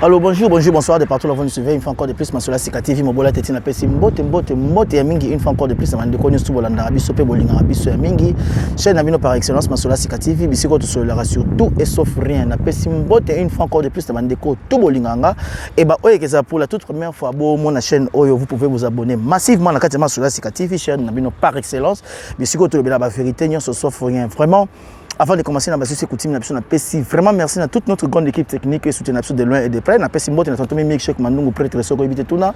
Alors bonjour, bonsoir de partout là vous nous suivez une fois encore de plus Masola Sika TV Mobola Teti na pesi mbote ya mingi une fois encore de plus na ndeko nyoso bolanda biso pe bolinga biso ya mingi chaîne na bino par excellence Masola Sika TV bisiko to solera sur tout et sauf rien na pesi mbote une fois encore de plus na ndeko tout bolinganga et ba oyekeza pour la toute première fois bo mon chaîne oyo vous pouvez vous abonner massivement na kati Masola Sika TV chaîne na bino par excellence bisiko to la vérité nyoso sauf rien vraiment. Avant de commencer, on a pesi vraiment merci à toute notre grande équipe technique qui soutient de loin et de près. On a pesi mbote na tontomi Milkshake Mandungu prêtre soko ibite tuna.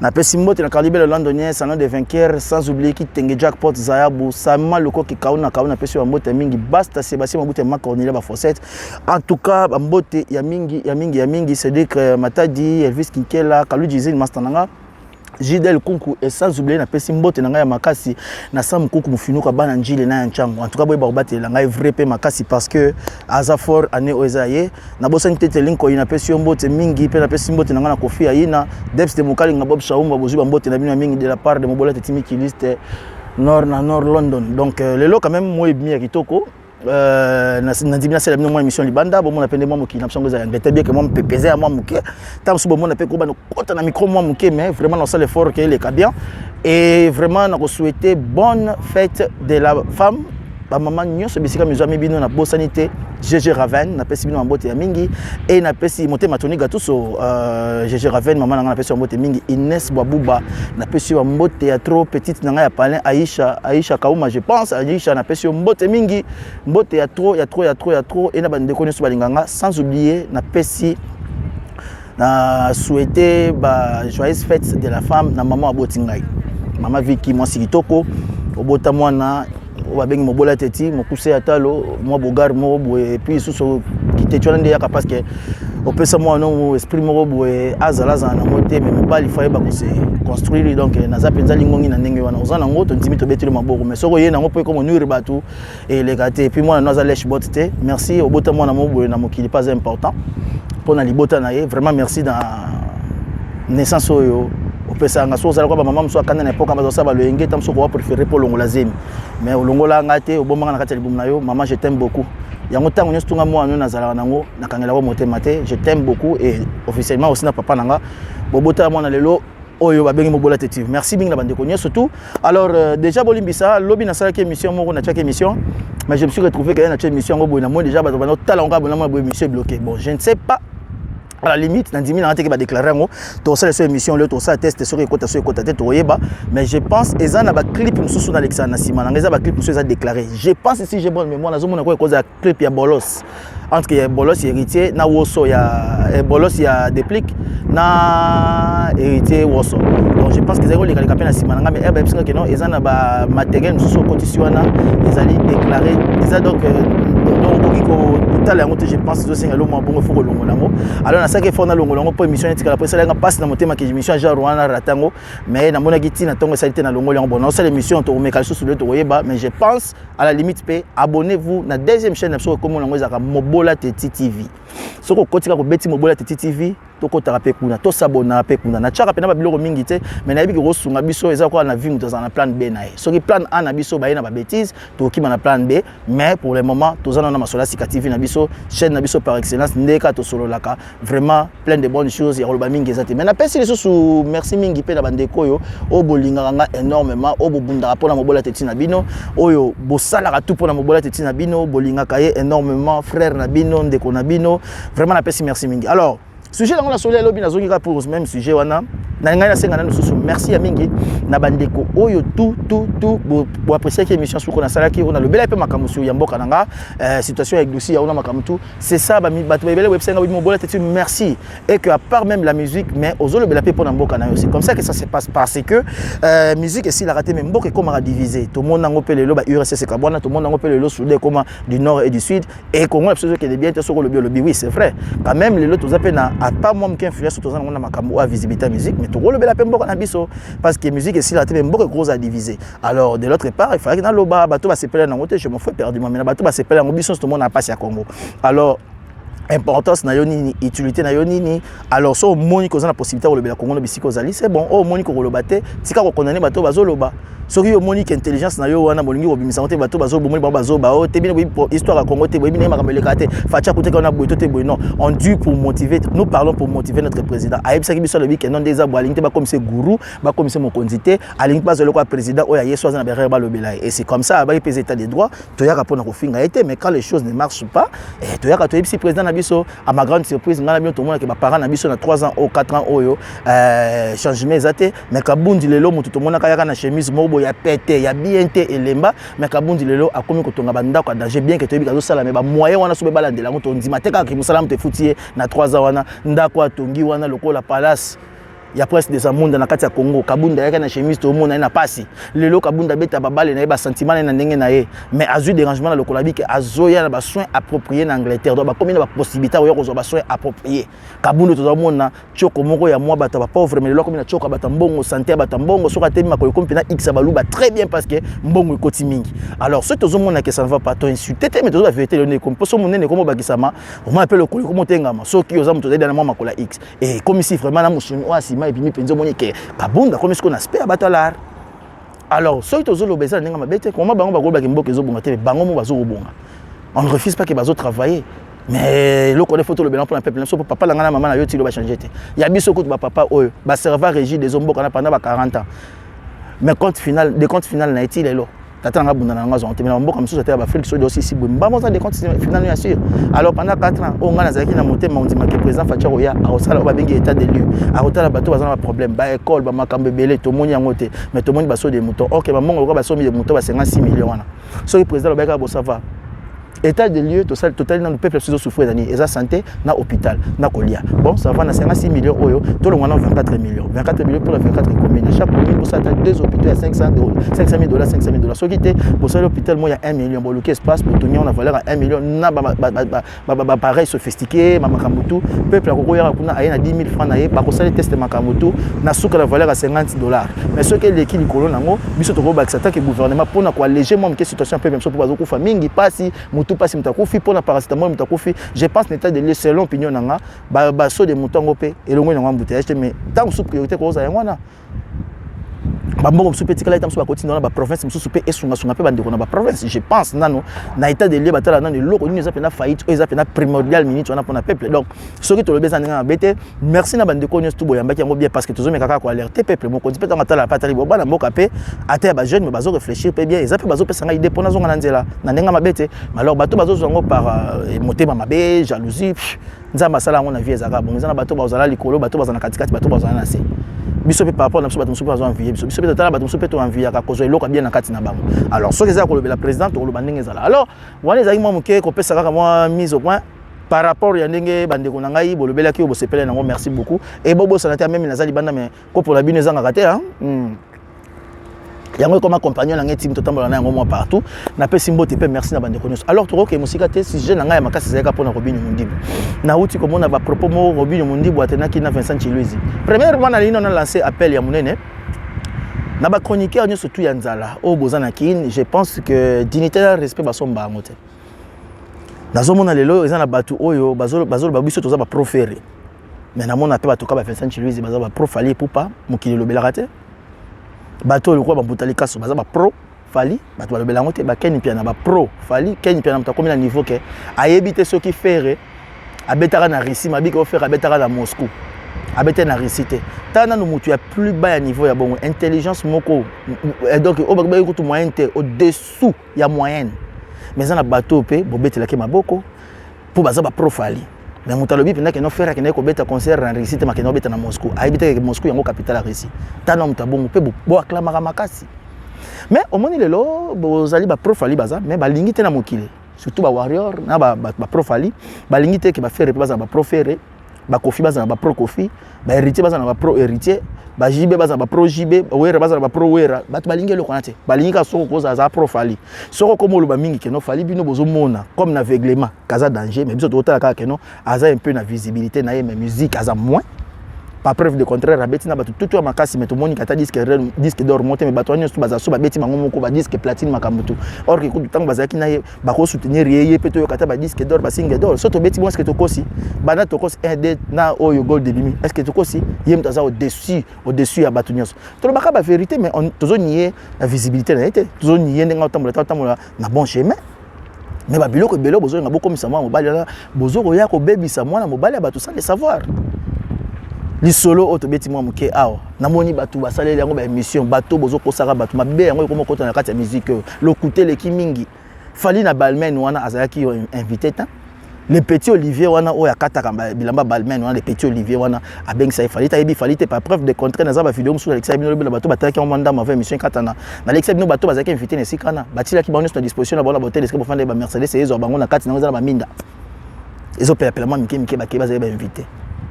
On a pesi mbote na Carlibé le Londonien, salon des vainqueurs sans oublier qui Tenge Jackpot Zayabu, Sama Loko qui kauna pesi mbote mingi basta Sébastien Mbote Macornelia ba Fossette. En tout cas, mbote ya mingi c'est dire que Matadi, Elvis Kinkela, Kalu Jizil Mastananga. Jidel Kunku et sans oublier na pesi mbote na ya makasi na sam kuku mufinuka bana njile na nchango en tout cas boy ba obate la ngai vrai pe makasi parce que azafor ane ozaye na bosani tete linko ina pesi mbote mingi pe na pesi mbote na ngana kofia ina Debs de Mukali nga Bob Shaumba bozuba mbote na bino mingi de la part de Mobola Teti liste nord London donc lelo quand même moi bien kitoko Nadimina c'est la même émission Libanda bon on appelle moi muki na psongo za ngete bien que moi pepeze à moi muke tam subo mon appelle ko ba no kota na micro moi muke mais vraiment on sait l'effort que les bien et vraiment on souhaiter bonne fête de la femme ba maman nyonso bisika mizami bino na bosanité GG Raven na pesi bino mbote ya mingi et na pesi monte matoni gato so GG Raven maman na pesi mbote mingi Inès Bwabuba na pesi mbote ya trop petite na ya palin Aisha Kauma je pense Aisha na pesi mbote mingi mbote ya trop et na bande ko nyoso balinganga sans oublier na pesi na souhaiter ba joyeuse fête de la femme na maman abotingai maman Vicky moi sikitoko obota mwana obabengi Mobola Teti mokuse atalo moi bogar mo et puis sous kité tu ndé yaka parce que opesa moi non esprit mo boye azalaza na moté mais mobali faye ba ko se construire donc naza penza lingongi na ndenge wana ozana ngoto ndimi to betile maboko mais soko ye na ngo pe ko nuire batu et les gâtés puis moi naza lèche botte merci obota moi na mo boye na mokili pas important pour na libota na ye vraiment merci dans naissance oyo opesa nga so zala ko ba mama mso akanda na époque ba zo ba le ngé tam so ko préférer pour longola zemi mais olongola ngate obomanga na kati ya libumu na yo maman je t'aime beaucoup yango tango nyoso tunga mo anu na zala nango na kangela ko motema te je t'aime beaucoup et officiellement aussi na papa nanga bobota mo na lelo oyo ba bengi Mobola Teti merci binga bande ko nyoso tout alors déjà bolimbisa lobi na sala ki émission moko na chaque émission mais je me suis retrouvé que na chaque émission ngo boina mo déjà ba no tala ngo bona mo émission bloqué bon je ne sais pas à la limite Nandimi n'a pas déclaré ngo to ça cette émission le to ça test sur écoute tête toyeba mais je pense ezana ba clip mususu na Alexandre Nasima ngeza ba clip mususu a déclaré je pense si j'ai bonne mémoire nazo mona ko cause clip ya Bolos entre Bolos héritier na Woso ya Bolos ya déplique na héritier Woso donc je pense que zéro les capitaine Nasima nga mais ba parce que non ezana ba matériel mususu kotisiwana ezali déclaré eza donc je pense que c'est un bon faut alors na ça que faut na longo pour émission etika la presse la passe na motema que émission genre wana ratango mais na mona giti na tongo salité na longo bon non c'est l'émission to me kalso sur le to yeba mais je pense à la limite abonnez-vous na deuxième chaîne sur comme longo za Mobola Teti TV soko kotika ko beti Mobola Teti TV to ko tarape kuna to sabona pe kuna na chaka pena ba biloko mingi te mais na yebi ko sunga biso eza ko na vie muto za na plan B na ye soki plan A na biso ba na ba bêtise to ki na plan B mais pour le moment to za na Masola Sika TV na biso chaîne na biso par excellence ndeka to solo laka vraiment plein de bonnes choses ya loba mingi ezate mais na pesi les sous merci mingi pe na bandeko yo o bolinga nga énormément o bobunda rapport na Mobola Teti na bino oyo bosala ka tout pour na Mobola Teti na bino bolinga kaye énormément frère na bino ndeko na bino vraiment na pesi merci mingi alors sujet dans la soleil lobi na zongi pour ce même sujet wana na ngai na senga na nususu merci ya mingi na bandeko oyo tout bo apprécier que émission suko na salaki on a le bel peu makamusu ya mboka nanga situation avec dossier ya ona makamutu c'est ça ba bato bel website ngabidi Mobola Teti merci et que à part même la musique mais ozo le bel peu pour na mboka na c'est comme ça que ça se passe parce que musique et si la raté même mboka comme a divisé tout le monde ngo pele lo ba URSS kabona tout le monde ngo pele lo soudé comme du nord et du sud et Congo absolument que bien sur le bio oui c'est vrai quand même les autres appellent à part moi qui influence sur na makambo à visibilité musique mais tout le bel peu mboka na biso parce que musique et si la télé mboka gros à diviser alors de l'autre part il fallait que dans loba bato va se peler na ngote je me fais perdu mais bato va se peler en biso tout le monde a passé à Congo alors importance na yo nini, utilité na yo nini. Alors so moni ko za na possibilité ko lobela Congo no bisiko zali, c'est bon. Oh moni ko loba te, tika ko condamner bato bazo loba. Soki yo moni que intelligence na yo wana bolingi ko bimisa te bato bazo bomoni bazo ba o te bino histoire à Congo te bino makambo lekate facha kote ka na boito te boino. On dû pour motiver, nous parlons pour motiver notre président. Ayebisa ki biso le week non des abo alingi te ba comme c'est gourou, ba comme c'est mokonzité, alingi ba zo le quoi président o ya yeso za na berre ba lobela. Et c'est comme ça ba pèse état des droits, to ya rapona ko finga été, mais quand les choses ne marchent pas, et to ya ka to yebisi président na biso à ma grande surprise ngana bien tout le monde que ba parents na biso na 3 ans ou 4 ans oyo changement ezate, mais kabundi lelo mutu to mona kaya na chemise mobo ya pété ya bien te elemba, mais kabundi lelo akomi ko tonga banda ko danger bien que to yebi ka zo sala mais ba moyen wana so be bala ndela mutu ndima te ka ki musala te futier na 3 ans wana ndako atongi wana lokola palace ya presse de Zamunda na kati ya Congo. Kabunda yaka na chemise to mona na pasi lelo kabunda beta babale na ba sentiment na ndenge na ye, mais azu dérangement na lokola bi ke azoya na ba soins appropriés na Angleterre, donc ba komi na ba possibilité yo ko ba soins appropriés. Kabunda to mona choko moko ya mwa bata ba pauvre, mais lelo komi na choko bata mbongo santé bata mbongo soka te ma ko komi na x baluba très bien parce que mbongo ekoti mingi. Alors ce to mona que ça ne va pas to insulter mais to la vérité le ne comme poso monene comme bakisama on m'appelle le ko tengama soki oza muto deda na mwa makola x et comme si vraiment na musuni oasima et puis mi penzo monique kabunda comme ce qu'on aspect à batalar. Alors ceux qui ont besoin de ma bête comment bango bago bakimbo kezo bonga te bango mo bazo bonga, on ne refuse pas que bazo travailler, mais le connaît photo le bilan pour un peuple so papa la ngana maman na yo ti lo ba changer te ya biso ko ba papa oyo ba serveur régie des hommes kana pendant ba 40 ans, mais compte final des comptes final na eti lelo tata nga bunda na nga zo ntemela mboka msusu tata ba Afrique so aussi si bomba mo ça des comptes final bien sûr. Alors pendant 4 ans on ngana zaki na motema on dit que président Facha Roya a osala ba bengi état des lieux a rotala bato bazana ba problème ba école ba makambe belé to moni yango te mais to moni baso des moutons. OK ba mongo ba so mi des moutons ba 56 millions wana so le président ba ka bo savoir état des lieux total dans le peuple sous souffrir d'année et ça santé na hôpital na kolia bon ça va na 56 millions oyo tout le monde 24 millions pour les 24 communes. Chaque commune pour ça t'as 2 hôpitaux à 500 $, 500 000 so qui était pour ça l'hôpital moi il y a 1 million bon le espace pour tenir on a valeur à 1 million na ba pareil sophistiqué mamakambutu peuple a kokoya kuna ayena 10 000 francs na ye ba ko sala test mamakambutu na suka la valeur à $50, mais ce que les qui likolo nango biso to ko bakisa ta que gouvernement pour na ko alléger moi que situation peuple so pour bazo famille ngi pasi mutu pasi mutakufi pour na paracétamol mutakufi. Je pense l'état de lieu selon opinion nanga ba so de mutango pe elongo nanga mbouteillage mais tant sous priorité ko za yangwana ba mbongo sous petit kala itam sous ba continue na ba province sous pe esunga sunga pe bande ko na ba province. Je pense nano na état de lieu batala nano loko ni ezapena faillite o ezapena primordial minute wana pour na peuple. Donc ce qui to le besoin nga bete merci na bande ko nyos tubo yamba ki yango bien parce que tozo mekaka ko alerter peuple mo konti pe tanga tala patali bo bana mboka pe ata ba jeune mais bazo réfléchir pe bien ezape bazo pesa nga idée pona zonga na nzela na ndenga mabete alors bato bazo zongo par motema mabe jalousie nzamba sala ngo na vie ezaka bon nzana bato bazala likolo bato bazana katikati bato bazana na se biso pe par rapport na biso bato musu bazo envier biso pe tala bato musu pe to envier ka kozo eloko bien na kati na bango. Alors ce que ça ko le président to lo bandenge ezala alors wana ezaki mo muke ko pesa kaka moi mise au point par rapport ya ndenge bande ko ngai bolobela ki bo sepele nango. Merci beaucoup et bobo sanata même nazali banda mais ko pour la bine ezanga kate hein yango comme compagnon na team totambola na yango moi partout na pe simbote pe merci na bande ko nyos. Alors to ko musika te si je na ngai makasi zeka pona Robinho Mundibu na uti ko mona ba propos mo Robinho Mundibu atenaki na Vincent Chiluizi. Premièrement na lino na lancer appel ya munene na ba chroniqueur nyo surtout ya nzala o bozana kin. Je pense que dignité et respect ba somba ngote nazomona lelo ezana batu oyo bazolo ba biso toza ba proféré mais na mona pe batu ka ba Vincent Chiluizi baza ba profali poupa mokili lobelaka te bato le quoi bambutali kaso baza ba pro fali bato balobela ngote ba keni pia na ba pro fali keni pia na mta komi na niveau ke ayebite ce qui faire abetaka na Russie mabika o faire abetaka na Moscou abete na Russie te tana no mutu ya plus bas ya niveau ya bongo intelligence moko donc o ba ko moyen te au dessous ya moyenne mais na bato pe bobetela ke maboko pour baza ba pro fali mais mutalobi penda que no faire que ne ko beta concert en Russie te makeno beta na Moscou ayebite que Moscou yango capitale ya Russie tana mutabongo pe bo aklamaka makasi. Mais au moni lelo bozali ba profali baza mais ba lingi te na mokile surtout ba warrior na ba profali ba lingi te ke ba faire baza ba proféré ba kofi baza na ba pro kofi ba héritier baza na ba pro héritier ba jibe baza na ba pro jibe wera baza na ba pro wera bato ba lingi loko na te ba lingi ka soko ko za profali soko ko molo ba mingi ke no fali bino bozo mona comme na aveuglement kaza danger mais biso to tala ka ke no aza un peu na visibilité na ye mais musique aza moins par preuve de contraire abeti na bato tout makasi mais tout monde kata disque d'or monter mais bato nyonso bazaso babeti bango moko ba disque platine makambutu or que tout temps bazaki na ye bako soutenir yeye pe to kata ba disque d'or ba single d'or so to beti bon est-ce que to kosi bana to kosi RD na oyo gold de bimi est-ce que to kosi yem taza au-dessus ya bato nyonso to baka ba vérité mais on tozo nier la visibilité na été tozo nier ndenga tambola na bon chemin mais ba biloko belo bozo nga boko misama mobali la bozo ko ya ko bebisa mwana mobali bato sans le savoir li solo auto beti mwa muke awa namoni bato basaleli yango ba émission bato bozo kosaka bato mabe yango ko moko na kati ya musique lokuté le kimingi fali na Balmain wana azalaki invité ta le petit Olivier wana o ya kataka bilamba Balmain wana le petit Olivier wana abengisa fali ta yebi fali te par preuve de contraire na za ba vidéo musu Alexis Bino le bato bataki en mandat ma émission katana na Alexis Bino bato bazaki invité na sikana batila ki bango sur disposition na bona botel est-ce que pour faire ba Mercedes et zo bango na kati na za ba minda ezo pela mike ba keba za ba invité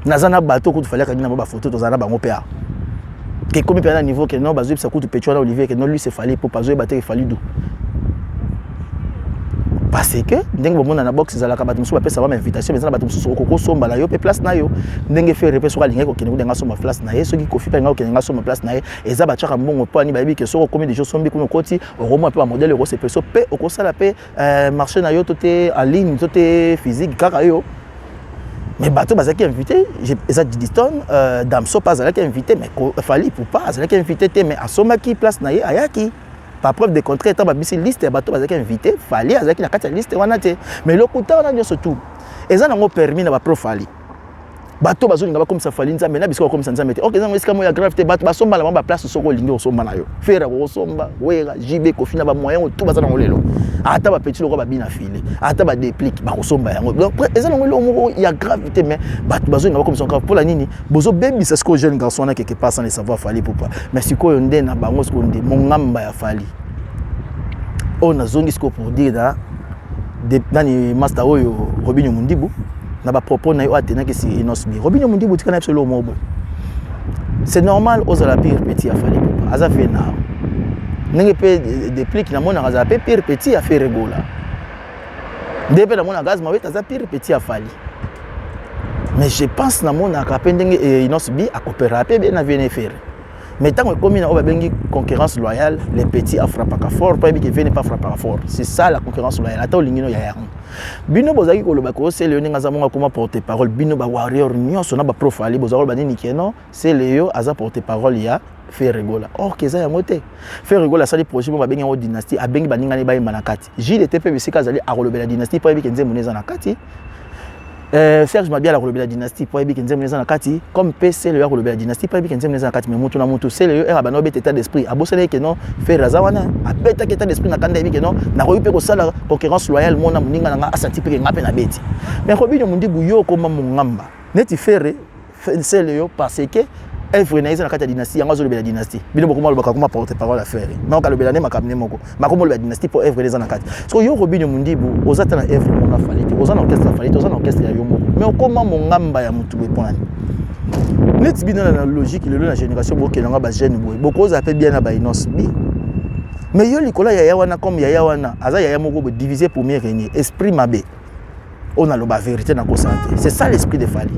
nazana bato ko fallait ka ngina ba photo tozana bango pa ke comme pe na niveau que non bazo bisa kutu petit Olivier que non lui c'est fallait pour pas zo battre fallait do parce que ndenge bomona na box za la ka bato musu ba pesa ba invitation mais na bato musu ko somba na yo pe place na yo ndenge faire repé sur alinga ko kene ndenga somba place na ye soki kofi pa nga ko kene nga somba place na ye eza ba tchaka mbongo po ani ba yebi que soko combien de jours sombi kuno koti au romo pe ba modèle euro c'est peso pe au sala pe marché na yo toté en ligne toté physique kaka yo. Mais bateau bazaki invité, j'ai Didiston Damso pas azalaki invité mais fallait pour pas azalaki invité mais asomaki place na ye ayaki par preuve de contraire ta babisi liste bateau bazaki invité fallait azalaki na kati liste wana te mais lokuta wana nyoso tout eza nango permis na ba profali bateau bazolinga ba comme ça fallait nzambe na biso comme ça nzambe te OK nzambe esika mo ya grave te bateau basomba la ba place soko lingi osomba na yo fera ko somba wera jibe ko fina ba moyen tout bazana ngolelo ata ba petit loko ba bina file ata ba déplique ba kosomba yango donc eza ngolelo moko ya gravité mais bateau bazolinga ba comme ça pour la nini bozo baby c'est ce que jeune garçon na quelque part sans le savoir fallait pour pas mais siko yonde na bango ce qu'on dit mon ngamba ya fali on a zongi ce pour dire da nani master oyo Robinho Mundibu na ba propos na yo atena que c'est inosbi Robinho Mundibu tika na absolument mobo c'est normal aux la pire petit a fallu pas aza fait na ndenge pe déplique na mona aza pe pire petit a fait regola ndebe na mona gaz ma weta aza pire petit a fallu mais je pense na mona ka pendenge inosbi a coopérer pe na venir faire mais tant que comme on va bengi concurrence loyale les petits a frappé fort pas que viennent pas frapper fort c'est ça la concurrence loyale ata olingino ya yango bino bozaki ko loba ko c'est léoning azamonga comment porter parole bino ba warrior nyonso na ba profali bozalo ba nini keno c'est léo aza porter parole ya faire rigola or que ça ya moté faire rigola ça les projets ba bengi en dynastie a bengi baninga ne ba imana kati Gilles TP bisika azali a kolobela dynastie pas bi kenze moneza na kati Serge Mabia la kolobela dynastie pour ebi kenze moneza na kati comme PC le ya kolobela dynastie pour ebi kenze moneza na kati mais mutu na mutu c'est le era bano bet état d'esprit abosele que non faire razawana abeta état d'esprit na kanda ebi que non na koyi pe ko sala concurrence loyale mona muninga nga asati pe ngape na beti mais Robinho Mundibu yo koma mungamba neti faire c'est le parce que œuvre na na kati ya dynastie yango azolobela dynastie bino bokoma lobaka kuma porte parole à faire mais on kalobela ne makamne moko makomo lobela dynastie pour œuvre na kati so yo Robinho Mundibu ozata na œuvre mona falite ozana orchestre falite ozana orchestre ya yo moko mais okoma mongamba ya mutu bepona net bino na logique le na génération bokelanga ba jeune boy boko za pe bien na ba inos bi mais yo likola ya wana comme ya wana aza ya moko bo diviser premier régner esprit mabe on a la vérité na ko santé c'est ça l'esprit de Fali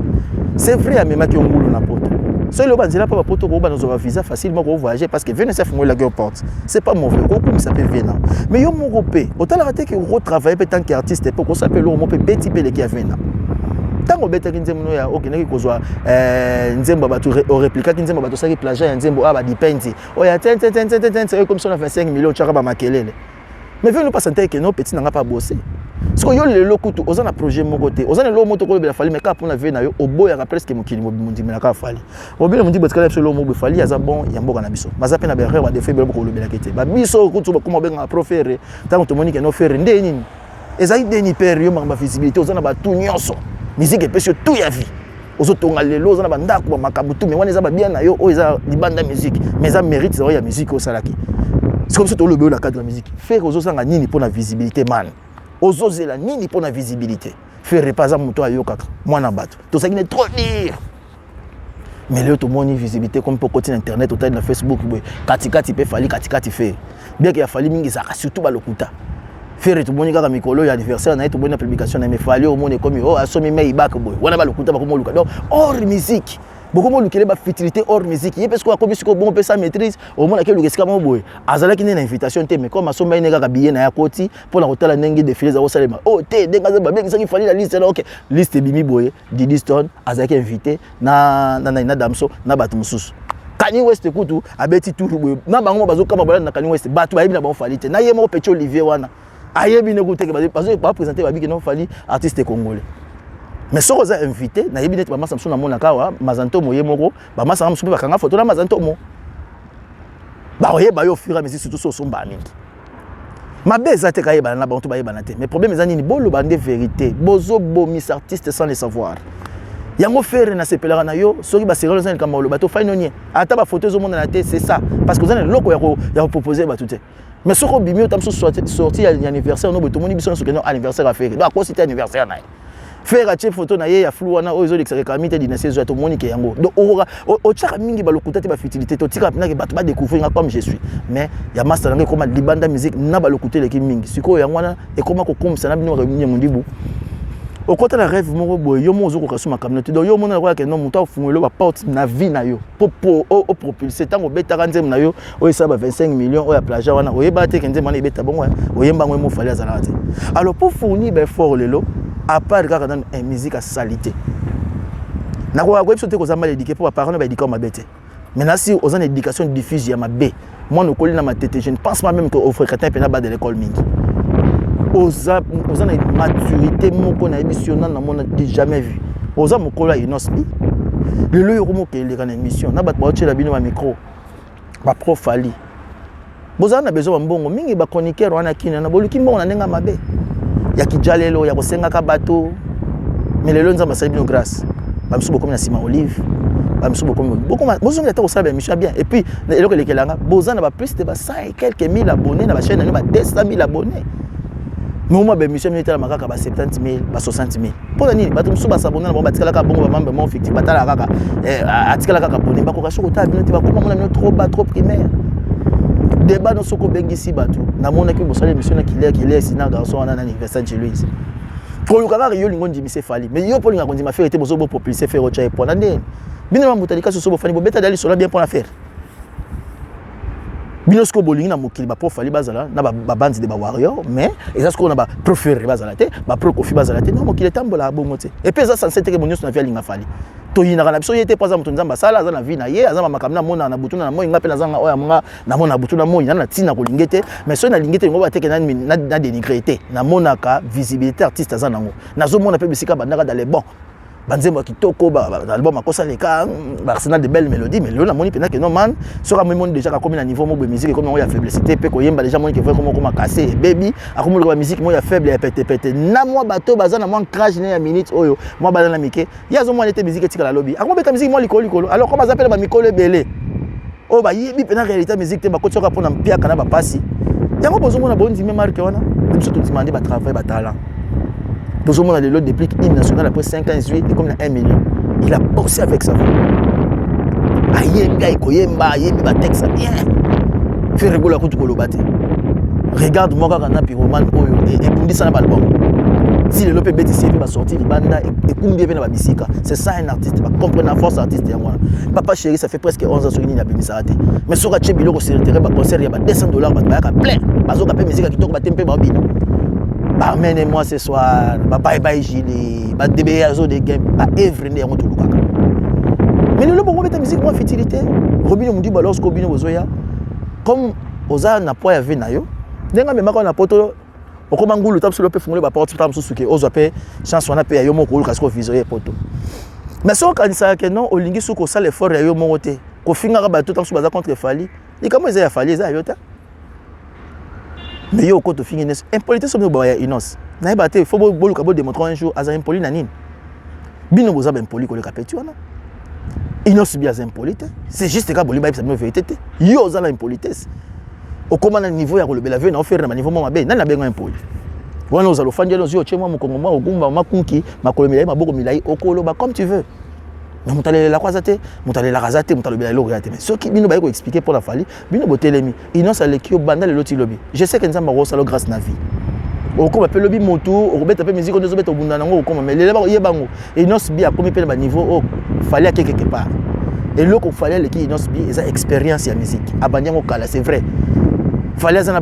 c'est vrai amema ki ngulu na poto so le banzela pas poto ko ba nos visa facilement ko voyager parce que venez ça fumou la gueule porte c'est pas mauvais ko comme ça peut venir mais yo moko pe autant la raté que gros travailler tant qu'artiste pour qu'on s'appelle le mo pe petit pe le qui a venir tango beta kinzembo ya okene kozwa nzembo ba tu répliquer kinzembo ba to saki plagiat nzembo aba dipenti oya ten comme ça on a 25 millions chaka ba makelele mais veut nous pas sentir que nos petits n'ont pas bossé parce que yo le lokutu ozana projet moko te ozana lo moto ko bela fali mais ka pour la vie na yo oboya ka presque mokili mondi na ka fali obile mondi batkala absolument mo be fali aza bon ya mboka na biso bazape na ba erreur ba défait belo ko lobela kete ba biso kutu ba kuma benga profere tango to moni ke no faire nde nini ezai deni père yo ma visibilité ozana ba tout nyonso musique et puis tout ya vie ozotonga lelo ozana ba ndako ba makabutu mais wana eza ba bien na yo o eza libanda musique mais ça mérite ça ya musique au salaki c'est comme ça to le beau la cadre de la musique faire ozosanga nini pour la visibilité man ozozela nini pour la visibilité faire pas ça moto ayo kaka mwana bato to ça qui est trop dire mais le to moni visibilité comme pour côté internet au na Facebook katikati pe fali katikati fait bien qu'il a fallu mingi ça surtout ba lokuta faire tout moni kaka mikolo ya anniversaire na to bona publication na me fali au monde comme oh asomi mai back boy wana ba lokuta ba ko moluka donc hors musique beaucoup mo lukele ba futilité hors musique ye parce que akobi siko bon pe sa maîtrise au moins akelu kesika mo boy azala ki na invitation te mais comme asomba ine kaka billet na ya koti pour la hôtel ndenge défilé za osalema oh te denga za ba bien qui fallait la liste là OK liste bimi boy Diddy Stone azaki invité na Damso na batu mususu Kanye West kutu abeti tour na bango bazo kama bola na Kanye West batu bayebi na bon falite na ye mo Petit Olivier wana ayebi ne kuteke parce que pas présenter ba biki non fali artiste congolais mais si vous avez invité, vous avez dit que vous avez Mazanto Moye Moko, vous avez dit que vous avez photo de Mazanto Mo. Vous avez dit au fur et à mesure surtout sur son banning. Ma belle zate kaye banana bantu baye banate. Mais problème est que bolo bande vérité, bozo bomis artiste sans le savoir. Yango faire na sepelera na yo, soki ba serelo za kama lo bato fainonier. Ata ba photo zo monde na té, c'est ça parce que vous avez loko ya proposer ba tout. Mais ce qu'on bimio tam sorti anniversaire no boto moni biso na sokeno anniversaire à faire. Ba ko c'était anniversaire na. Faire une photo na ye ya flou wana ozo l'extrait kamite dynastie zo to monique yango donc o tchaka mingi ba lokuta te ba futilité to tika na ke bato ba découvrir comme je suis mais ya master ngé comme libanda musique na ba lokuta le ki mingi siko yango wana e comment ko komisa na bino ka mundibu au côté la rêve moko boy yo mo zo ko kasuma communauté donc yo mo na ko ke non muta fungolo ba porte na vie na yo popo o propulser tango beta kanze na yo o isa ba 25 millions o ya plaja wana o yeba te kenze mana beta bongo o yemba ngo mo fali azala te alors pour fournir ben fort lelo à part regarder dans une musique à salité. Na quoi web sauter aux mal éduqués pour parents ba éduquer ma bête. Maintenant si aux en éducation diffuse ya ma b. Moi no coller na ma tête, je ne pense pas même que au fréquenter pena ba de l'école mingi. Aux en maturité mon qu'on a émission na mon jamais vu. Aux en mon colla inospi. Le lo yomo ke les grandes émissions. Na ba ba la bino ma micro. Ba prof ali. Bozana besoin mbongo mingi ba chroniqueur wana kina na boluki mbongo na nenga mabe. Ya kijalelo ya kosenga ka bato mais lelo nzamba sali bino grâce ba msubo comme na Sima Olive ba msubo comme beaucoup bozonga ta osala émission bien et puis eloko lekelanga bozana ba plus de ba 100 et quelques mille abonnés na ba chaîne na ba 200 000 abonnés mais moi ba émission militaire makaka ba 70 000 ba 60 000 pour nini bato msuba s'abonner na ba tikala ka bongo ba membre mon fictif batala kaka atikala kaka abonné ba ko ka shoko ta bino te ba ko mona mino trop bas trop primaire débat no soko bengisi bato na mona ki bosala émission na kilé sina garçon na anniversaire de Louise pour le cas yo lingo ndimi se fali mais yo pour linga kondima faire était bozo bo propulser faire ocha pour na ndeni bino mamutalika so bo fani bo beta dali so bien pour la faire bino sko bolingi na mokili ba profali bazala na ba bandi de ba warrior mais ça ce qu'on a ba préféré bazala te ba pro kofi bazala te non mokili tambola bongo te et puis ça ça c'était que mon na via linga fali to yina kana biso yete pas za mutu nzamba sala za na vie na ye azama makamna mona na butuna na moyi ngape na zanga oya mga na mona butuna moyi na tina ko lingete mais so na lingete ngo ba teke na dénigrer te na mona ka visibilité artiste za nango nazo mona pe bisika bandaka dans les bons banzembo kitoko ba album akosa leka ba arsenal de belles mélodies mais le moni pena que non man sera même déjà ka comme na niveau mo be musique comme on ya faiblesse pe ko yemba déjà moni que fait comme casser baby akomo ko musique mo ya faible ya pété na moi bato baza na moi crash na ya minute oyo moi bala na mike ya zo mo était musique tika la lobby akomo beta musique mo likolo alors comment ça s'appelle ba mikolo belé oh ba yibi pena réalité musique te ba ko tsoka pona mpia kana ba pasi yango bozo mo na bondi me marque wana biso to demander ba travail ba talent. Tout le monde a de l'autre depuis l'hymne national après 5 ans et comme 1 million. Il a bossé avec ça. Ayemba ikoyemba ayemba texte bien. Fait rigoler coup de bate. Regarde moi quand on a pyroman oyo et bundi ça na album. Si le lope BTC va sortir banda et combien vient na bisika. C'est ça un artiste, va comprendre la force artiste ya moi. Papa chéri ça fait presque 11 ans sur une abimi sarate. Mais sur ka biloko sur terrain ba concert ya ba $200 ba ka plein. Bazo ka pe musique kitoko ba tempe ba bino. Bah, amenez-moi ce soir, bah, bye bye Gili, bah, DBAzo des games, bah, Evrené, on tout le cas. Mais le bon moment de musique, moi, futilité, Robin me dit, bah, lorsqu'au bino Ozoya, comme Oza n'a pas yavé nayo, n'enga même quand on a poto, au commango le tape sur le peu fumé, bah, porte sur ce qui est Ozo paye, chance on a payé, yomo koulou, casco visoyer poto. Mais si on a dit ça, que non, au lingi sous qu'on sale l'effort, et yomo roté, qu'on finira, bah, tout en sous baza contre Fali, et comment ils ont fallu, ça, yota? Mais yo koto finginess impolité somme boya inos na ibate faut bolu ka bo démontrer un jour aza impoli na nini bino boza ba impoli ko le kapeti wana inos bi aza impolité c'est juste ka boli ba sa vérité te yo za la impolitesse au comment na niveau ya ko lobela vie na offert na niveau mama be na benga impoli wana ozalo fandelo zo chemwa mukongo mwa ogumba makunki makolo milai maboko milai okolo ba comme tu veux mais mutalele la croisate mutalele la razate mutalobela lo regate mais ce qui bino ba ko expliquer pour la fali bino botelemi inos aleki yo banda le loti lobi je sais que nzamba ro salo grâce na vie okoma pe lobi motu okobeta pe musique on beta obunda nango okoma mais lele ba yebango Inos B a komi pe ba niveau o fallait quelque part et loko fallait le ki Inos B eza expérience ya musique abanyango kala c'est vrai fallait ça na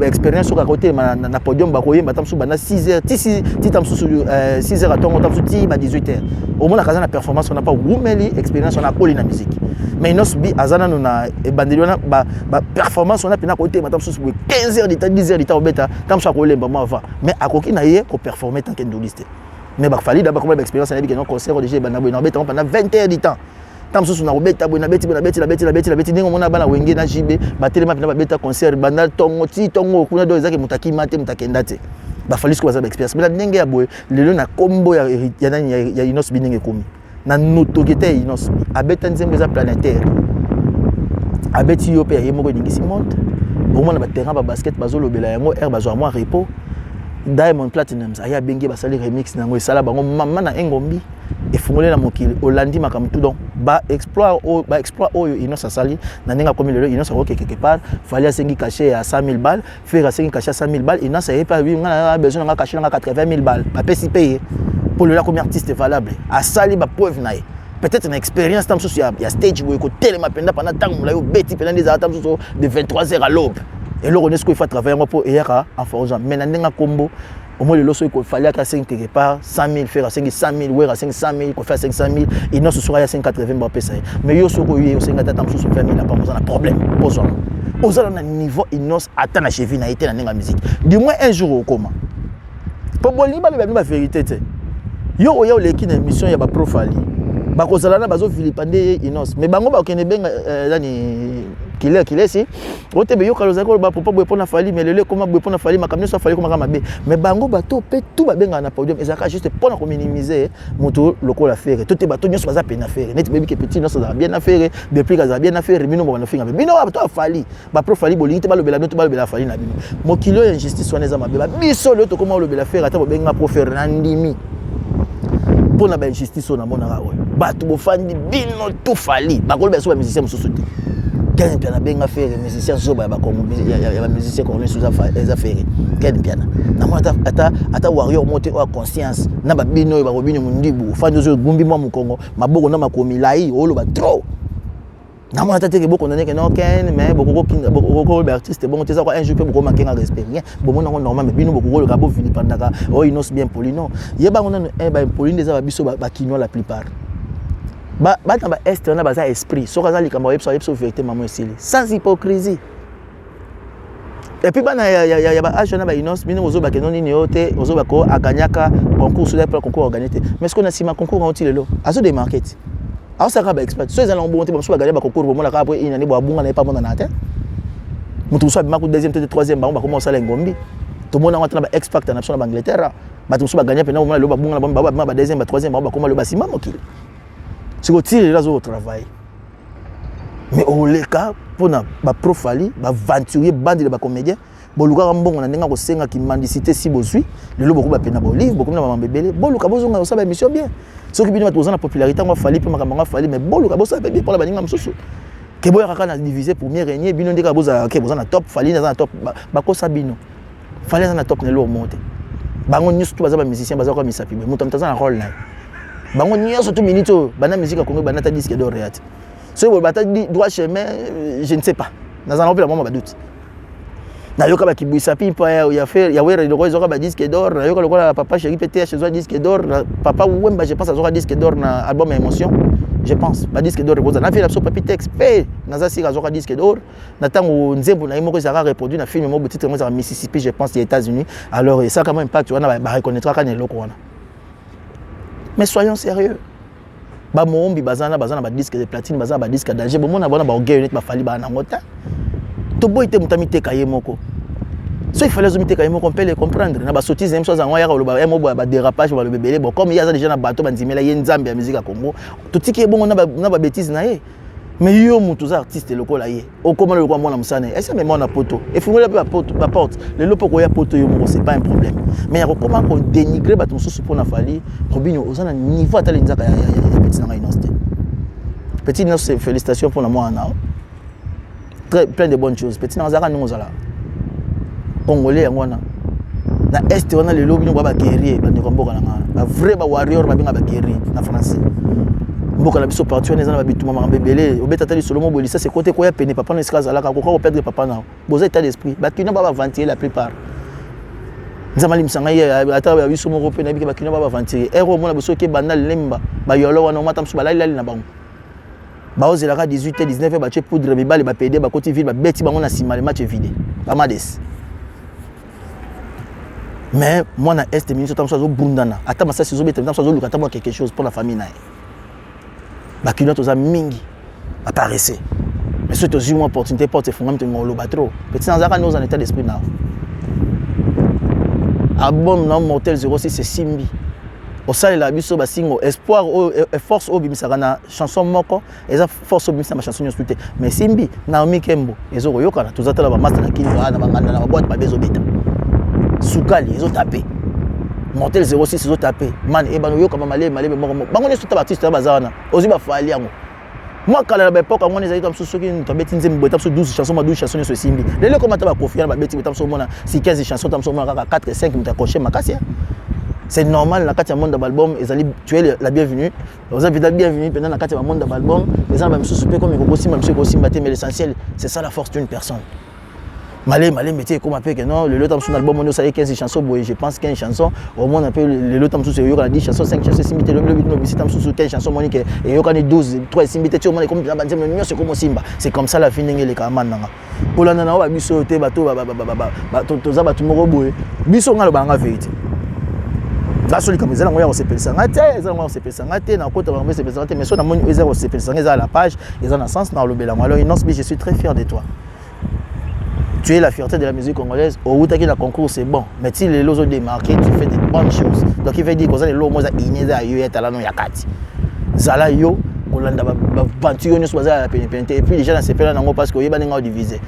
expérience sur côté na podium ba koyemba tamsu bana 6h ti tamsu 6h atongo tamsu ti ba 18h au moins na performance on n'a pas wumeli expérience on a koli na musique mais Inos B azana na ebandeliona ba performance on a pena côté tamsu 15h d'état 10h d'état obeta tamsu kolemba moi va mais akoki na ye ko performer tant qu'endoliste mais ba fallait d'abord comme expérience na bi que non concert déjà bana bo na beta pendant 20h d'état tamsusu na robeta bo na beti ndingo mona bana wenge na jibe batelema pina babeta concert banda tongo kuna do ezaki mutaki mate mutakenda te ba falisi ko za experience mais ndenge ya boye lelo na kombo ya nani ya Inos B ndenge komi na notokete Inos B abeta nzembo za planétaire abeti yo pe ya yemoko ndingisi monte au moins na ba terrain ba basket bazolobela yango air bazwa moi repos Diamond Platinums aya bengi basali remix nango esala bango mama na engombi efungole na mokili olandi makamtu donc ba exploit oyo Inos asali na ndenga komi lelo Inos akoke quelque part fallait asengi cachet à 100 000 balles faire asengi cachet à 100 000 balles Inos aye pas ngana besoin nga cachet nga 80 000 balles ba pesi payer pour le comme artiste valable asali ba preuve na peut-être une expérience tam sous ya stage où ko telema penda pendant tant mo la yo beti pendant des atam sous de 23h à l'aube et le reconnaît qu'il faut travailler pour ERA en forgeant mais ndenga combo au moins le loso il fallait qu'à 5 quelque part 100 000 faire à 500 000 ouais à 500 000 qu'on fait 500 000 et non ce sera à 580 ba pesa mais yo soko yo 50 tam sous 20 000 là pas on a problème posons aux ala na niveau Inos atteint la cheville na été na ndenga musique du moins un jour au comment pour boli ba la vérité yo leki na émission ya ba profali ba kozala na bazo Philippande Inos mais bango ba okene benga nani kile si otebe yo kaloza ko ba papa boye pona fali mais lele comment boye pona fali makamyo so fali comme mabe mais bango bato pe tout ba benga na podium ezaka juste pona ko minimiser moto lokola faire tout te bato nyoso baza pe na faire net baby ke petit noso za bien na faire depuis kaza bien na faire bino mo na finga bino ba to fali ba pro fali bolingi te ba lobela to ba lobela fali na bino mokilo ya injustice wana za mabe ba biso le to comment lobela faire ata bo benga pro faire na ndimi pona ba injustice na mona rawo bato bo fandi bino to fali ba ko beso ba musicien mosusu te quel piano benga faire musicien zoba ba comme ya musicien comme sous za faire quel piano na mo ata warrior monter en conscience na ba bino ba robino mundibu fandi zo gumbi mwa mukongo maboko na makomi lai olo ba trop na mo ata te ke boko na ke no ken mais boko ba artiste bon te ça quoi un jour pe boko manquer en respect rien bon na normal mais bino boko ka bo Philippe Ndaka oh Inos bien poli non yeba ngona ba poli des ba biso ba kino la plupart ba na ba est na ba za esprit so kaza likambo yebso vérité maman esili sans hypocrisie et puis bana ya ba age na ba Inos bino ozo ba kenoni ni ote ozo ba ko akanyaka concours sur le concours organisé mais ce qu'on a si ma concours en tile lo azo des market alors ça ba expert so ezala mbonte ba so ba gagner ba concours mo la ka après inani bo abunga na pas mon na te mutu so ba deuxième te troisième ba commencer la ngombi to mona ngata na ba expert na so na Angleterre ba to so ba gagner pe na mo la lo ba bunga na ba deuxième ba troisième ba comment le ba sima mokili si vous tirez là au travail mais au cas pour na ba profali ba aventurier bande de ba comédien boluka mbongo na ndenga ko senga ki mendicité si bozui le lo beaucoup ba pena ba livre beaucoup na mama bebele boluka bozonga osaba émission bien ce qui bino ba popularité ngwa fali pe makamba fali mais boluka bosaba bien pour la baninga msusu ke boya kaka na diviser premier régner bino ndeka boza ke boza na top fali na top ba ko sabino fali na top ne lo monte bango nyusu tu baza ba musicien baza ko misapi muto mtaza na rôle na bango nyonso tout minute bana musique Congo bana ta disque d'or réati so bo bata droit chemin je ne sais pas dans un peu la moment ba doute na yoka ba kibwisa pipa ya faire ya wera ndoko zoka ba disque d'or na yoka lokola papa chéri pété chez toi disque d'or papa wemba je pense azoka disque d'or na album émotion je pense ba disque d'or reposa na fait la so papi texte pe na za sika zoka disque d'or na tango nzembo na imoko zaka reproduit na film mo titre mo za Mississippi je pense aux États-Unis alors ça quand même impact wana ba reconnaîtra quand eloko wana. Mais soyons sérieux. Ba mombi bazana ba disque de platine bazana ba disque d'argent bon na bona ba orgueil net ba fali ba na ngota. To boy te mutamite kaye moko. So il fallait zomite kaye moko on peut les comprendre. Na ba sottise même chose en ya ko ba mo ba dérapage ba le bébé bon comme il y a déjà na bateau ba ndimela ye nzambe ya musique à Congo. To tiki bon na ba bêtise na ye. Mais yo mutu za artiste lokola ye. O comment le quoi mona musane. Et ça même mona poto. Et fungole la porte. Le lopo ko ya poto yo moko c'est pas un problème. Mais yako comment qu'on dénigrer ba ton sous pour na fali. Robinho ozana niveau atali nzaka ya petit na Inos. Petit Inos félicitations pour la moi na. Très plein de bonnes choses. Petit na zaka nous ozala. Congolais ngwana. na est on a le lobby ba guerrier ba ndikomboka na vrai ba warrior ba binga ba guerrier na français mboka la biso partout on est na bituma ma bebele obeta tali solomo bolisa c'est côté koya pene papa na escase alaka ko perdre papa na boza état d'esprit ba kino ba ventiler la plupart nzamali msanga ye ata ba biso moko pe na biki ba kino ba ventiler ero mona biso ke banda lemba ba yolo wana mata mso balali lali na bango ba ozelaka 18h 19h ba che poudre mibale ba pede ba côté ville ba beti bango na sima le match vide ba mades. Mais moi na est ministre tam so bundana ata masa sizo beta tam so luka tam quelque chose pour la famille na ba kino to za mingi apparaissait mais c'est aussi une opportunité pour te fondre mon lo batro petit sans arrêt nous en état d'esprit na album non mortel 06 c'est Simbi au sale la biso ba singo espoir ou force au bimisaka na chanson moko eza force au bimisaka ma chanson nyonso te mais Simbi Naomi Kembo ezo koyoka na tozatala ba master na kini na banganda na boîte ba bezo beta Soukali ils ont tapé mortel 06 ils ont tapé man e bano yoka malé moko bango ne sont artiste na bazana ozi ba fali yango moi quand la époque on les a dit comme ceux qui ont bêti nzembo beta 12 chansons 12 chansons sur Simbi les comment ta ba confier ba bêti beta so mona si 15 chansons tam so mona 4 5 mutakoche makasi c'est normal la carte monde d'album ils allaient tuer la bienvenue vous avez la bienvenue pendant la carte monde d'album les gens même se souper comme ils aussi même ceux aussi mais l'essentiel c'est ça la force d'une personne. Malé métier comme appelle que non le lot son album on a 15 chansons je pense 15 chansons au moins un peu le lot sous il y a 10 chansons 5 chansons simité le but no tam sous 15 chansons monique et il y a 12 3 simité tu monde comme la c'est comme Simba c'est comme ça la fin les camarades nanga pour la nana ba biso te bato ba to za bato moko boye biso ngalo ba nga vérité là celui comme ça on va se péter ça na côté on va se péter mais so na moni eza se péter ça à la page ils ont un sens dans le belango alors Innocence je suis très fier de toi. Tu es la fierté de la musique congolaise. Au bout de la concours, c'est bon. Mais si les lots ont démarqué, tu fais des bonnes choses. Donc il veut dire que les lots ont été yakati. Zala yo, Kolanda bantu yo nyoso bazala pénité. Et puis les gens dans ces pays là parce que yeba ninga divisé.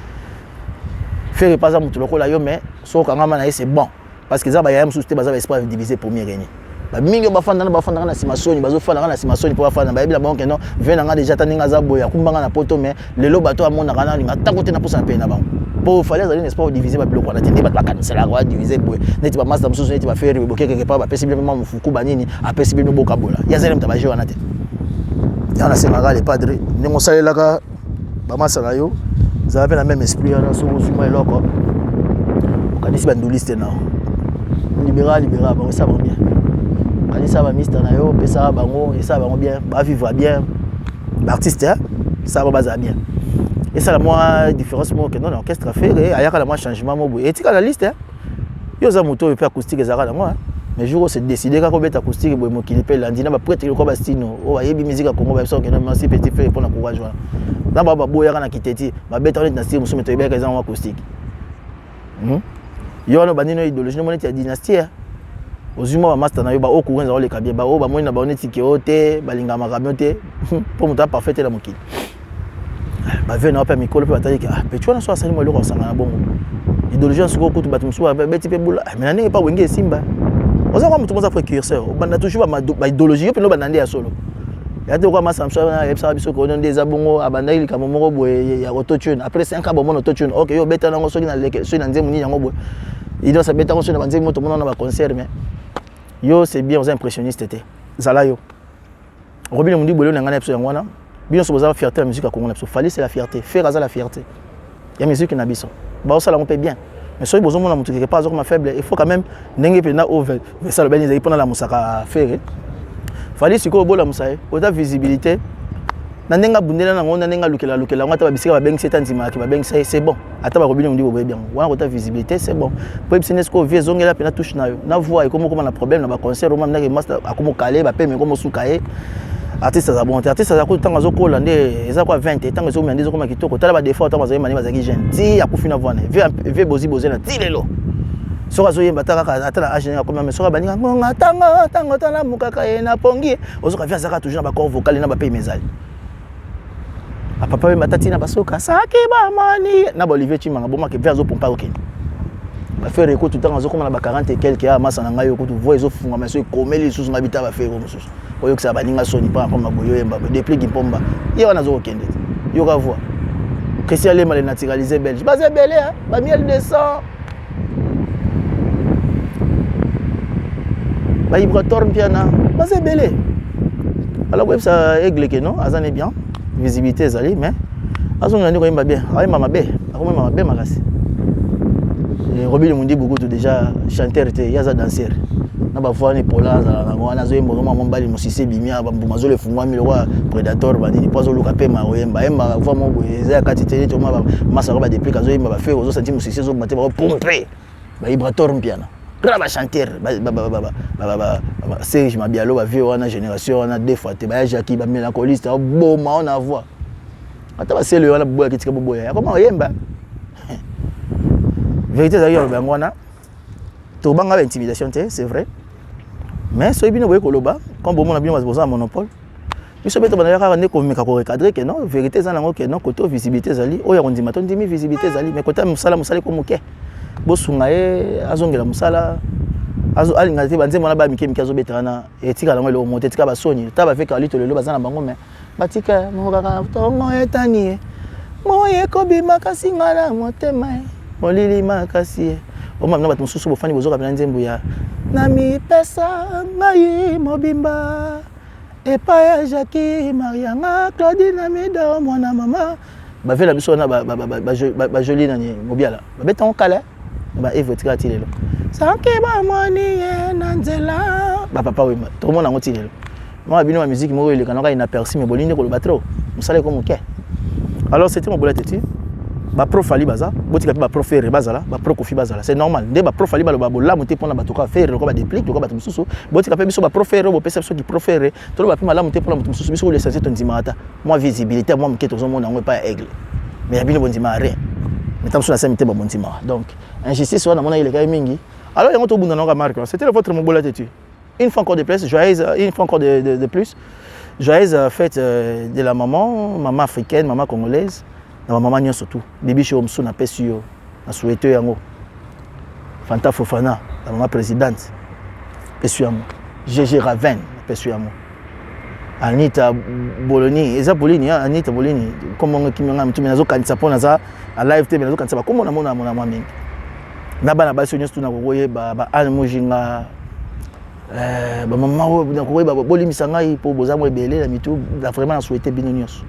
Faire pas ça mutu lokola yo mais so kangama na c'est bon parce que ça ba yam souté bazala espoir diviser premier gagner. Ba mingi ba fanda na simasoni bazo fanda na simasoni pour fanda ba yebila banque non vient nga déjà taninga za boya kumbanga na poto mais les lots bato amona kana linga takote na posa pe na bango. Pour fallait aller n'est-ce pas diviser ba biloko na tende ba kanisa la roi diviser boy neti ba master mususu neti ba faire boke quelque part ba possiblement mufuku banini a possiblement boka bola ya zele mta ba jeu na te ya na semanga les padres ni mo salela ka ba masala yo za pe na même esprit na so suma eloko kanisi ba nduliste na libéral ba ça va bien kanisa ba mister na yo pesa bango et ça bango bien ba vivre bien ba artiste ça va baza bien. Et ça la moi différence moi que non l'orchestre a fait et ayaka la moi changement mo et tika la liste yo za moto et acoustique ezaka la moi mais jour c'est décidé ka ko beta acoustique boy mo kilipe landina ba prêtre ko ba stino o ayebi musique a Congo ba so que non merci petit frère pour na courage wana na ba boya kana kiteti ba beta na style musume to ibeka za acoustique yo no banino idéologie no moneti ya dynastie ozuma ba master na yo ba okurenza ole kabie ba o ba moni na ba oneti ke ote balinga makamyo te pour muta parfait la mokili ba vient na pa mikolo pe batali que ah pe tu na so asali mo loko sanga na bongo idéologie soko kutu batu musu ba beti pe bula mais na pas wenge simba oza kwa mutu moza précurseur banda toujours ba idéologie pe no banande ya solo ya te kwa masamso na yebsa biso ko ndé za bongo abanda ili kama moko boye ya autotune après 5 ans bon autotune OK yo beta na ngo soki na leke so na nzemu ni yango boye il doit se beta ngo so na banzemu moto mona na ba concert mais yo c'est bien aux impressionnistes té zala yo Robin Mundi bolo na ngana episode ngwana bien sûr, vous avez la fierté de la musique à Congo. Il fallait c'est la fierté. Faire la fierté. Il y a la musique qui n'a pas bah ça on peut bien. Mais si vous avez quelque part comme faible, il faut quand même n'engue pena over. Mais ça le ben ils pendant la musaka faire. Fallait si ko bola musaye. Oda visibilité. Na nenga bundela na ngona nenga lukela ngata ba bisika ba beng setanzima ki ba beng c'est bon. Ata ba Robin Mundi boye bien. Wana oda visibilité c'est bon. Pour business ko vie zongela pena touche na yo. Na voix comme na problème na ba concert au même na master akomo calé ba pe mais comme sukaye. Artiste à bon artiste à coup tant azoko landé eza quoi 20 tant ezo mende ezo koma kitoko tala ba défaut tant bazali mani bazaki jeune ti akufina vwana ve bozi na ti lelo so kazo yemba taka atala agena comme mais so baninga ngonga tango tala mukaka ena pongi ozo ka via zaka toujours na ba corps vocal na ba pe mezali a papa we matati na basoka saki ba mani na ba Olivier Chimanga boma ke via zo pompa OK ba faire écoute tant azoko na ba 40 et quelques à masa na ngayo ko tu vois ezo funga mais so komeli sous na bita ba faire comme sous oyo que ça baninga soni pas comme boyo yemba depuis Gimpomba yo wana zo okende yo ka voir Christian Lema le naturalisé belge ba c'est belé ba 1200 vibratoire piana base belé alors que ça aigle que non azane bien visibilité ezali mais azonga ndiko yemba bien ayemba mabe akomema mabe makasi et Robin Mundi beaucoup déjà chanteur était yaza danseur na ba voix ni pola za na ngwana zo yemba mama mbali musisi bimia ba mbuma zo le fungwa mi roi predator ba ni pozo luka pe ma oyemba yemba voix mo boye za kati tele to ma masa ba depuis kazo yemba ba fe zo senti musisi zo mate ba pomper ba vibratoire piano grave chanteur Serge Mabialo ba vieux wana génération wana deux fois te ba Jackie ba mélancoliste bon ma on a voix ata ba sele wana boya kitika boya comment oyemba vérité d'ailleurs ben wana to banga ba intimidation c'est vrai mais so bino boye koloba quand bon mon bino ba monopole biso beto bana yaka ne ko meka ko recadrer que non vérité za nango que non côté visibilité zali o ya kondima to ndimi visibilité zali mais côté musala ko moke bosunga ye azongela musala azo alinga te banze mona ba mike azo betana etika lango le monte tika ba soni ta ba feka lito lelo bazana bango mais batika mo kaka tongo etani moye ko bima kasinga na motema molili makasi o mamna bat mususu bo fani bozoka bina nzembu ya nami pesa ngai mobimba epa ya Jackie Marianga Claudine Amida mwana mama ba vela biso na ba joli nani mobiala ba beton kala ba evotika tilelo sanke ba moni na nzela ba papa we to mona ngoti lelo moi bino ma musique mo ile kanaka inaperçu mais bolinde ko le batro musale ko moke alors c'était mon boulette ti ba prof ali baza botika ba prof faire bazala ba prof kofi bazala c'est normal nde ba prof ali ba bola monter pona ba toka faire ko ba déplique ko ba tumususu botika pe biso ba prof faire bo perception qui prof faire to ba pima la monter pona tumususu biso le sensé ton dimata moi visibilité moi mketo zo mona ngwe pas aigle mais ya bino bondima rien mais tam sur la scène ba bondima donc injustice wana mona ile kay mingi alors yango to bunda nanga marque c'était votre mobolate tu une fois encore de plus joyeuse une fois encore de plus joyeuse fête de la maman africaine maman congolaise na maman nyo surtout bibi chez omsu na pesi yo na souhaité yango Fanta Fofana la maman présidente pesi yango GG Raven pesi yango Anita Boloni eza Bolini Anita Bolini comme on qui menga mtu menazo kanisa pona za a live te menazo kanisa ba comme on a mona mingi na bana ba sonyo tuna koye ba an mojinga ba mama wo na koye ba bolimisa ngai po boza mo ebele na mitu la vraiment na souhaité binonios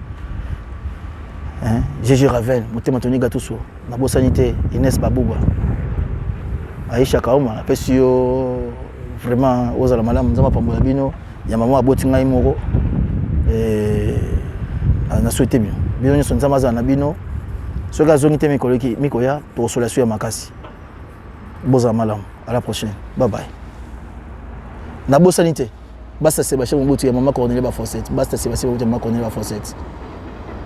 hein GG Raven motema toni gatuso na bosanité Inès Babuba Aisha Kauma na pesi yo vraiment ozala malamu nzama pambola bino ya mama aboti ngai moko na souhaité bino nyonso nzama za na bino soki azongi te mikoya to solation ya makasi boza malam à la prochaine bye bye na bosanité basta Sébastien Mobutu ya mama Cornelia ba Fossette basta Sébastien Mobutu ya mama Cornelia ba Fossette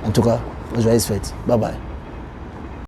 en tout cas joyeuse fête bye bye